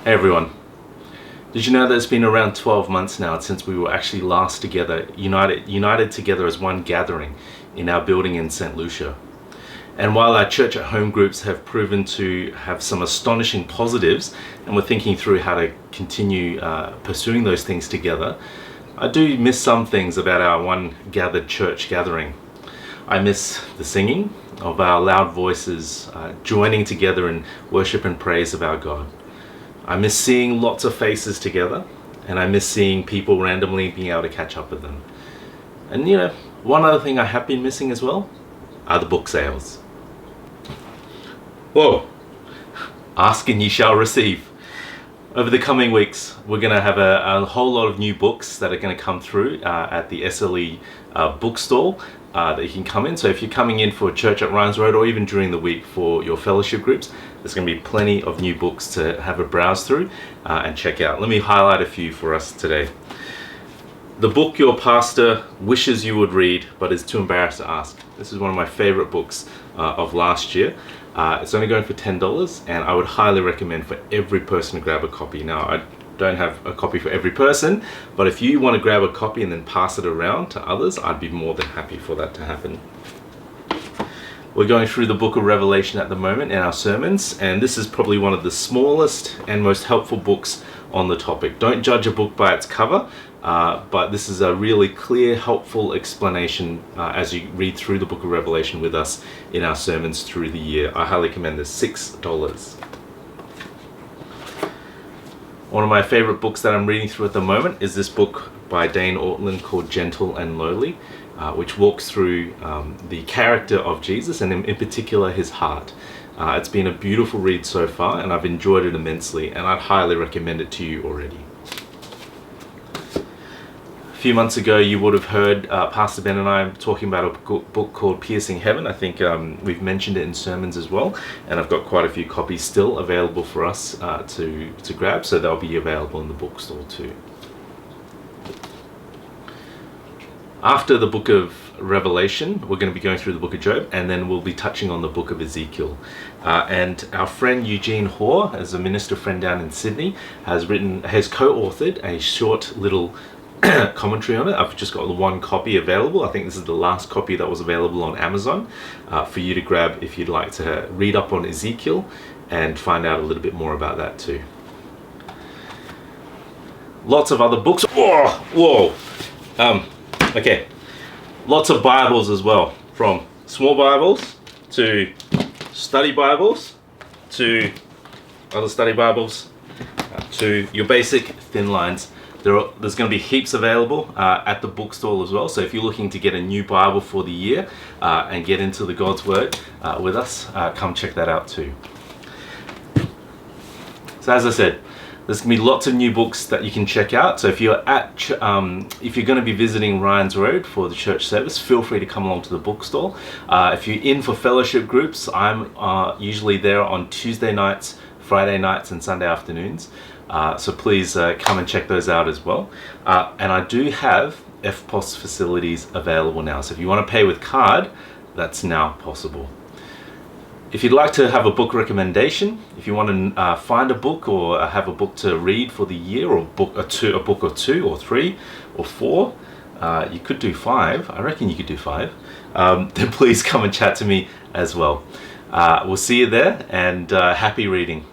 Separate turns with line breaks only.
Hey everyone, did you know that it's been around 12 months now since we were actually last together, united together as one gathering in our building in St. Lucia? And while our church at home groups have proven to have some astonishing positives, and we're thinking through how to continue pursuing those things together, I do miss some things about our one gathered church gathering. I miss the singing of our loud voices, joining together in worship and praise of our God. I miss seeing lots of faces together, and I miss seeing people randomly being able to catch up with them. And one other thing I have been missing as well are the book sales. Whoa! Ask and ye shall receive. Over the coming weeks, we're going to have a whole lot of new books that are going to come through at the SLE Bookstall that you can come in. So if you're coming in for church at Ryan's Road, or even during the week for your fellowship groups, there's going to be plenty of new books to have a browse through and check out. Let me highlight a few for us today. The book your pastor wishes you would read but is too embarrassed to ask. This is one of my favorite books of last year. It's only going for $10, and I would highly recommend for every person to grab a copy. Now, I don't have a copy for every person, but if you want to grab a copy and then pass it around to others, I'd be more than happy for that to happen. We're going through the book of Revelation at the moment in our sermons, and this is probably one of the smallest and most helpful books on the topic. Don't judge a book by its cover, but this is a really clear, helpful explanation as you read through the book of Revelation with us in our sermons through the year. I highly recommend this. $6. One of my favorite books that I'm reading through at the moment is this book by Dane Ortland called Gentle and Lowly, which walks through the character of Jesus, and in particular his heart. It's been a beautiful read so far, and I've enjoyed it immensely, and I'd highly recommend it to you already. A few months ago, you would have heard Pastor Ben and I talking about a book called Piercing Heaven. I think we've mentioned it in sermons as well, and I've got quite a few copies still available for us to grab, so they'll be available in the bookstore too. After the book of Revelation, we're going to be going through the book of Job, and then we'll be touching on the book of Ezekiel. And our friend Eugene Hoare, as a minister friend down in Sydney, has co-authored a short little commentary on it. I've just got one copy available. I think this is the last copy that was available on Amazon for you to grab if you'd like to read up on Ezekiel and find out a little bit more about that too. Lots of other books. Whoa! Okay, lots of Bibles as well, from small Bibles to study Bibles to other study Bibles to your basic thin lines. There's going to be heaps available at the bookstall as well, so if you're looking to get a new Bible for the year and get into the God's Word with us, come check that out too. So as I said, there's going to be lots of new books that you can check out. So if you're if you're going to be visiting Ryan's Road for the church service, feel free to come along to the bookstall. If you're in for fellowship groups, I'm usually there on Tuesday nights, Friday nights, and Sunday afternoons. So please come and check those out as well. And I do have FPOS facilities available now. So if you want to pay with card, that's now possible. If you'd like to have a book recommendation, if you want to find a book or have a book to read for the year, or a book or two or three or four, you could do 5. I reckon you could do 5. Then please come and chat to me as well. We'll see you there, and happy reading.